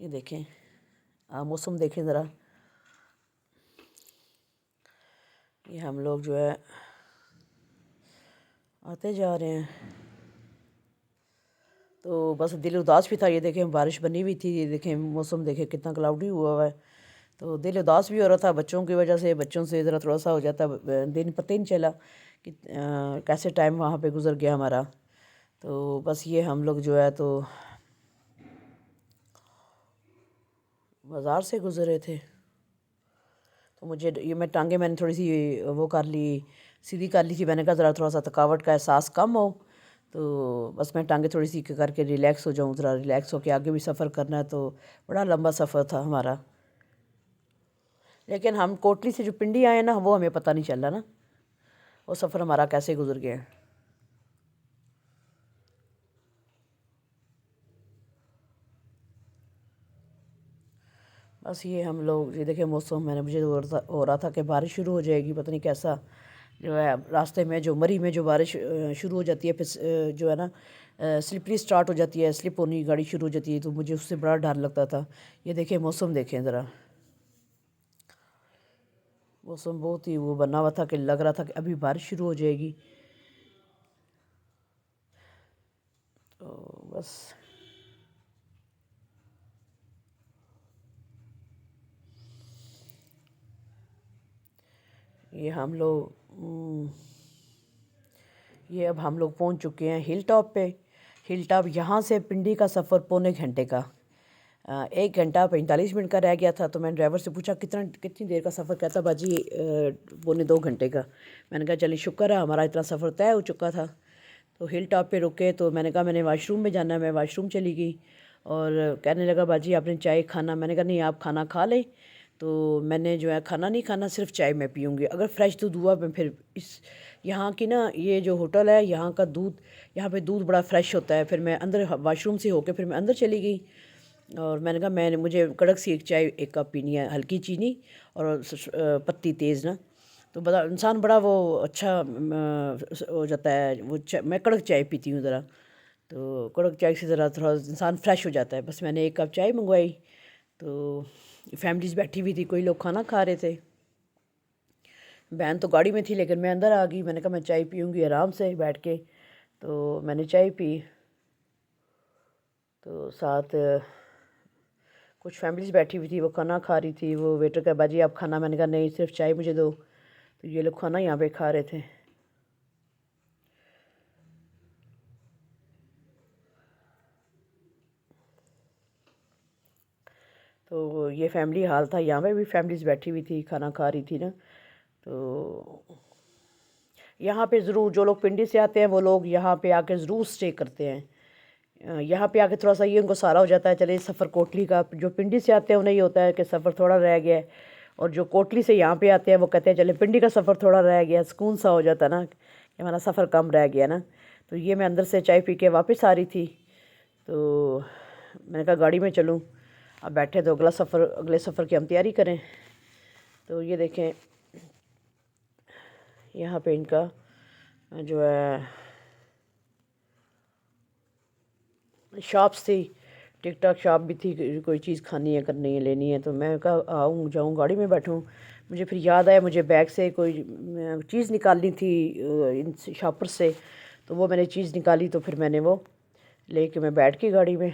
یہ دیکھیں موسم دیکھیں ذرا. یہ ہم لوگ جو ہے آتے جا رہے ہیں تو بس دل اداس بھی تھا. یہ دیکھیں بارش بنی ہوئی تھی. یہ دیکھیں موسم دیکھیں کتنا کلاؤڈی ہوا ہے تو دل اداس بھی ہو رہا تھا بچوں کی وجہ سے. بچوں سے ذرا تھوڑا سا ہو جاتا دن پتہ ہی نہیں چلا کہ کیسے ٹائم وہاں پہ گزر گیا ہمارا. تو بس یہ ہم لوگ جو ہے تو بازار سے گزرے تھے تو مجھے یہ میں نے تھوڑی سی وہ کر لی سیدھی کر لی تھی. میں نے کہا ذرا تھوڑا سا تھکاوٹ کا احساس کم ہو تو بس میں ٹانگیں تھوڑی سی کر کے ریلیکس ہو جاؤں. ذرا ریلیکس ہو کے آگے بھی سفر کرنا ہے تو بڑا لمبا سفر تھا ہمارا. لیکن ہم کوٹلی سے جو پنڈی آئے نا وہ ہمیں پتہ نہیں چل رہا نا وہ سفر ہمارا کیسے گزر گیا. بس یہ ہم لوگ یہ دیکھیں موسم مجھے ہو رہا تھا کہ بارش شروع ہو جائے گی. پتہ نہیں کیسا جو ہے راستے میں جو مری میں جو بارش شروع ہو جاتی ہے پھر جو ہے نا سلپری سٹارٹ ہو جاتی ہے. سلپ ہونی گاڑی شروع ہو جاتی ہے تو مجھے اس سے بڑا ڈر لگتا تھا. یہ دیکھیں موسم دیکھیں ذرا موسم بہت ہی وہ بنا ہوا تھا کہ لگ رہا تھا کہ ابھی بارش شروع ہو جائے گی. تو بس یہ ہم لوگ یہ اب ہم لوگ پہنچ چکے ہیں ہل ٹاپ پہ. ہل ٹاپ یہاں سے پنڈی کا سفر پونے گھنٹے کا 1 گھنٹہ 45 منٹ کا رہ گیا تھا. تو میں نے ڈرائیور سے پوچھا کتنی دیر کا سفر. کہتا باجی 1.25 گھنٹے کا. میں نے کہا چلیے شکر ہے ہمارا اتنا سفر طے ہو چکا تھا. تو ہل ٹاپ پہ رکے تو میں نے کہا میں نے واش روم میں جانا ہے. میں واش روم چلی گئی اور کہنے لگا باجی آپ نے چائے کھانا. میں نے کہا نہیں آپ کھانا کھا لیں. تو میں نے جو ہے کھانا نہیں کھانا صرف چائے میں پیوں گی. اگر فریش دودھ ہوا میں پھر یہاں کی نا یہ جو ہوٹل ہے یہاں کا دودھ یہاں پہ دودھ بڑا فریش ہوتا ہے. پھر میں اندر واش روم سے ہو کے پھر میں اندر چلی گئی اور میں نے کہا مجھے کڑک سی ایک چائے 1 کپ پینی ہے ہلکی چینی اور پتی تیز نا. تو بڑا انسان بڑا وہ اچھا ہو جاتا ہے. میں کڑک چائے پیتی ہوں ذرا تو کڑک چائے سے ذرا تھوڑا انسان فریش ہو جاتا ہے. بس میں نے 1 کپ چائے منگوائی تو فیملیز بیٹھی ہوئی تھی. کوئی لوگ کھانا کھا رہے تھے. بہن تو گاڑی میں تھی لیکن میں اندر آ گئی. میں نے کہا میں چائے پیوں گی آرام سے بیٹھ کے. تو میں نے چائے پی تو ساتھ کچھ فیملیز بیٹھی ہوئی تھی وہ کھانا کھا رہی تھی. وہ ویٹر کہا باجی آپ کھانا. میں نے کہا نہیں صرف چائے مجھے دو. تو یہ لوگ کھانا یہاں پہ کھا رہے تھے. تو یہ فیملی حال تھا. یہاں پہ بھی فیملیز بیٹھی ہوئی تھی کھانا کھا رہی تھی نا. تو یہاں پہ ضرور جو لوگ پنڈی سے آتے ہیں وہ لوگ یہاں پہ آ کے ضرور سٹے کرتے ہیں. یہاں پہ آ کے تھوڑا سا یہ ان کو سارا ہو جاتا ہے چلے سفر کوٹلی کا. جو پنڈی سے آتے ہیں انہیں یہ ہوتا ہے کہ سفر تھوڑا رہ گیا ہے اور جو کوٹلی سے یہاں پہ آتے ہیں وہ کہتے ہیں چلے پنڈی کا سفر تھوڑا رہ گیا. سکون سا ہو جاتا ہے نا کہ ہمارا سفر کم رہ گیا نا. تو یہ میں اندر سے چائے پی کے واپس آ رہی تھی تو میں نے کہا گاڑی میں چلوں. اب بیٹھے تو اگلے سفر کی ہم تیاری کریں. تو یہ دیکھیں یہاں پہ ان کا جو ہے شاپس تھی. ٹک ٹاک شاپ بھی تھی. کوئی چیز کھانی ہے کرنی ہے لینی ہے تو میں کہا جاؤں گاڑی میں بیٹھوں. مجھے پھر یاد آیا مجھے بیگ سے کوئی چیز نکالنی تھی ان شاپر سے. تو وہ میں نے چیز نکالی تو پھر میں نے وہ لے کے میں بیٹھ گئی گاڑی میں.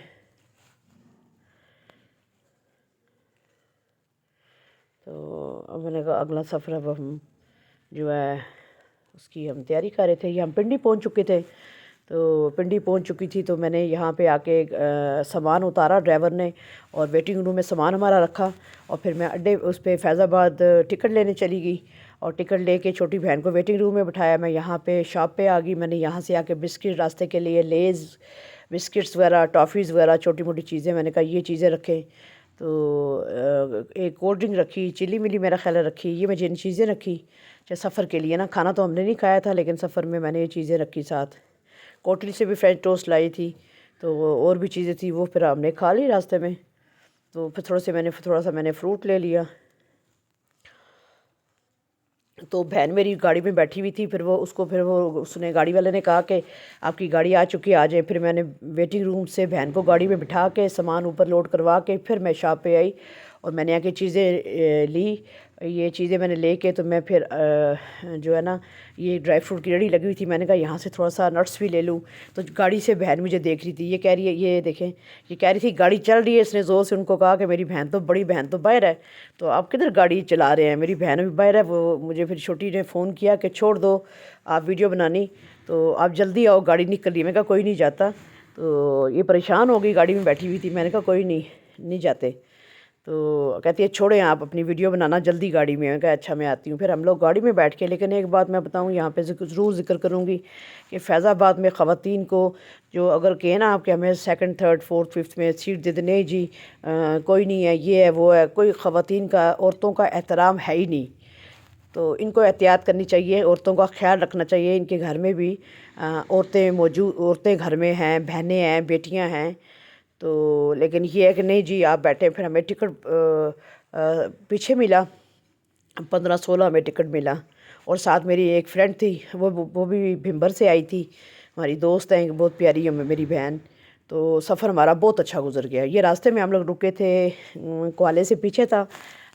تو اب میں نے کہا اگلا سفر اب ہم جو ہے اس کی ہم تیاری کر رہے تھے. یہ ہم پنڈی پہنچ چکے تھے. تو پنڈی پہنچ چکی تھی تو میں نے یہاں پہ آ کے سامان اتارا ڈرائیور نے اور ویٹنگ روم میں سامان ہمارا رکھا. اور پھر میں اڈے اس پہ فیض آباد ٹکٹ لینے چلی گئی اور ٹکٹ لے کے چھوٹی بہن کو ویٹنگ روم میں بٹھایا. میں یہاں پہ شاپ پہ آ گئی. میں نے یہاں سے آ کے بسکٹ راستے کے لیے لیز بسکٹس وغیرہ ٹافیز وغیرہ چھوٹی موٹی چیزیں میں نے کہا یہ چیزیں رکھیں. تو ایک کولڈ ڈرنک رکھی چلی ملی میرا خیال رکھی. یہ میں جن چیزیں رکھی سفر کے لیے نا. کھانا تو ہم نے نہیں کھایا تھا لیکن سفر میں نے یہ چیزیں رکھی ساتھ. کوٹلی سے بھی فرینچ ٹوسٹ لائی تھی تو اور بھی چیزیں تھیں وہ پھر ہم نے کھا لی راستے میں. تو پھر تھوڑا سا میں نے فروٹ لے لیا. تو بہن میری گاڑی میں بیٹھی ہوئی تھی، پھر اس نے گاڑی والے نے کہا کہ آپ کی گاڑی آ چکی ہے، آ جائیں۔ پھر میں نے ویٹنگ روم سے بہن کو گاڑی میں بٹھا کے سامان اوپر لوڈ کروا کے پھر میں شاپ پہ آئی اور میں نے آ کے چیزیں لی۔ یہ چیزیں میں نے لے کے تو میں پھر جو ہے نا یہ ڈرائی فروٹ کی ریڑھی لگی ہوئی تھی، میں نے کہا یہاں سے تھوڑا سا نٹس بھی لے لوں۔ تو گاڑی سے بہن مجھے دیکھ رہی تھی، یہ کہہ رہی ہے، یہ دیکھیں، یہ کہہ رہی تھی گاڑی چل رہی ہے۔ اس نے زور سے ان کو کہا کہ میری بہن تو بڑی بہن تو باہر ہے، تو آپ کدھر گاڑی چلا رہے ہیں، میری بہن بھی باہر ہے۔ وہ مجھے پھر چھوٹی نے فون کیا کہ چھوڑ دو آپ ویڈیو بنانی، تو آپ جلدی آؤ، گاڑی نکل رہی ہے۔ میں کہا کوئی نہیں جاتا۔ تو یہ پریشان ہو گئی، گاڑی میں بیٹھی ہوئی تھی، میں نے کہا کوئی نہیں جاتے۔ تو کہتی ہے چھوڑیں آپ اپنی ویڈیو بنانا جلدی گاڑی میں۔ میں کہا اچھا میں آتی ہوں۔ پھر ہم لوگ گاڑی میں بیٹھ کے، لیکن ایک بات میں بتاؤں یہاں پہ ضرور ذکر کروں گی کہ فیض آباد میں خواتین کو جو اگر کہیں نا آپ کہ ہمیں سیکنڈ تھرڈ فورتھ ففتھ میں سیٹ دے دیں، نہیں جی کوئی نہیں ہے، یہ ہے وہ ہے، کوئی خواتین کا عورتوں کا احترام ہے ہی نہیں۔ تو ان کو احتیاط کرنی چاہیے، عورتوں کا خیال رکھنا چاہیے۔ ان کے گھر میں بھی عورتیں گھر میں ہیں، بہنیں ہیں، بیٹیاں ہیں۔ تو لیکن یہ ہے کہ نہیں جی آپ بیٹھے۔ پھر ہمیں ٹکٹ پیچھے ملا، 15-16 ہمیں ٹکٹ ملا، اور ساتھ میری ایک فرینڈ تھی، وہ بھی بھمبر سے آئی تھی، ہماری دوست ہیں بہت پیاری ہے میری بہن۔ تو سفر ہمارا بہت اچھا گزر گیا۔ یہ راستے میں ہم لوگ رکے تھے، کوالے سے پیچھے تھا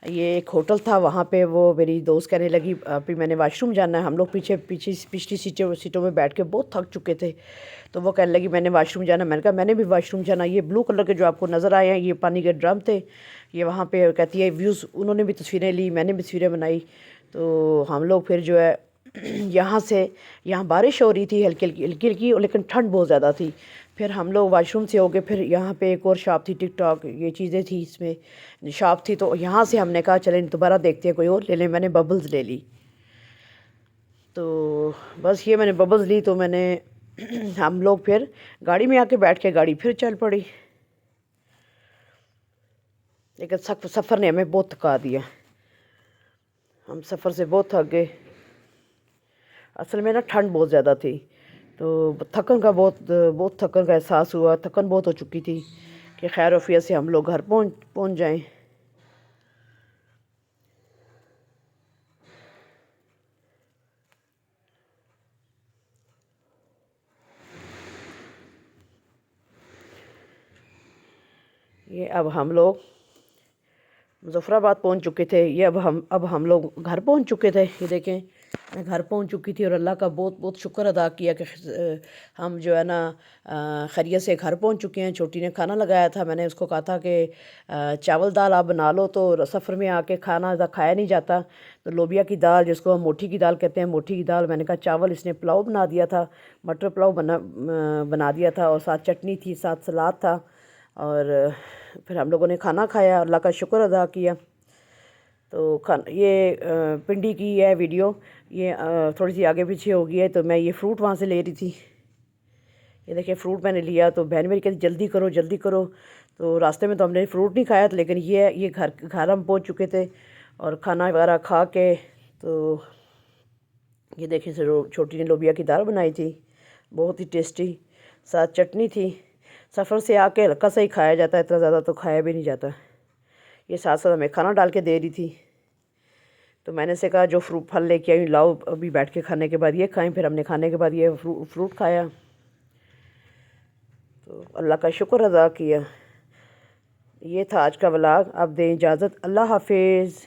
یہ ایک ہوٹل تھا، وہاں پہ وہ میری دوست کہنے لگی پھر میں نے واش روم جانا ہے۔ ہم لوگ پچھلی سیٹوں میں بیٹھ کے بہت تھک چکے تھے، تو وہ کہنے لگی میں نے واش روم جانا۔ میں نے کہا میں نے بھی واش روم جانا۔ یہ بلو کلر کے جو آپ کو نظر آئے ہیں یہ پانی کے ڈرم تھے، یہ وہاں پہ کہتی ہے ویوز، انہوں نے بھی تصویریں لی، میں نے بھی تصویریں بنائی۔ تو ہم لوگ پھر جو ہے یہاں بارش ہو رہی تھی ہلکی ہلکی، لیکن ٹھنڈ بہت زیادہ تھی۔ پھر ہم لوگ واش روم سے ہو گئے، پھر یہاں پہ ایک اور شاپ تھی، ٹک ٹاک یہ چیزیں تھی، اس میں شاپ تھی، تو یہاں سے ہم نے کہا چلیں دوبارہ دیکھتے ہیں کوئی اور لے لیں۔ میں نے ببلز لے لی، تو بس یہ میں نے ببلز لی، تو میں نے ہم لوگ پھر گاڑی میں آ کے بیٹھ کے گاڑی پھر چل پڑی۔ لیکن سفر نے ہمیں بہت تھکا دیا، ہم سفر سے بہت تھک گئے۔ اصل میں نا ٹھنڈ بہت زیادہ تھی، تو بہت تھکن کا احساس ہوا، تھکن بہت ہو چکی تھی کہ خیر وفیت سے ہم لوگ گھر پہنچ جائیں۔ یہ اب ہم لوگ مظفر آباد پہنچ چکے تھے، یہ اب ہم لوگ گھر پہنچ چکے تھے۔ یہ دیکھیں میں گھر پہنچ چکی تھی، اور اللہ کا بہت بہت شکر ادا کیا کہ ہم جو ہے نا خیریت سے گھر پہنچ چکے ہیں۔ چھوٹی نے کھانا لگایا تھا، میں نے اس کو کہا تھا کہ چاول دال آپ بنا لو، تو سفر میں آ کے کھانا کھایا نہیں جاتا، تو لوبیا کی دال جس کو ہم موٹھی کی دال کہتے ہیں، موٹھی کی دال، میں نے کہا چاول، اس نے پلاؤ بنا دیا تھا، مٹر پلاؤ بنا دیا تھا، اور ساتھ چٹنی تھی، ساتھ سلاد تھا، اور پھر ہم لوگوں نے کھانا کھایا، اللہ کا شکر ادا کیا۔ تو یہ پنڈی کی ہے ویڈیو، یہ تھوڑی سی آگے پیچھے ہو گئی ہے، تو میں یہ فروٹ وہاں سے لے رہی تھی۔ یہ دیکھیں فروٹ میں نے لیا، تو بہن میری کہتی جلدی کرو جلدی کرو، تو راستے میں تو ہم نے فروٹ نہیں کھایا تھا، لیکن یہ گھر ہم پہنچ چکے تھے، اور کھانا وغیرہ کھا کے، تو یہ دیکھیں چھوٹی نے لوبیا کی دال بنائی تھی، بہت ہی ٹیسٹی، ساتھ چٹنی تھی۔ سفر سے آ کے ہلکا سا ہی کھایا جاتا ہے، اتنا زیادہ تو کھایا بھی نہیں جاتا۔ یہ ساتھ ساتھ ہمیں کھانا ڈال کے دے رہی تھی، تو میں نے سے کہا جو پھل لے کے آئی لاؤ، ابھی بیٹھ کے کھانے کے بعد یہ کھائیں۔ پھر ہم نے کھانے کے بعد یہ فروٹ کھایا، تو اللہ کا شکر ادا کیا۔ یہ تھا آج کا ولاگ، اب دیں اجازت، اللہ حافظ۔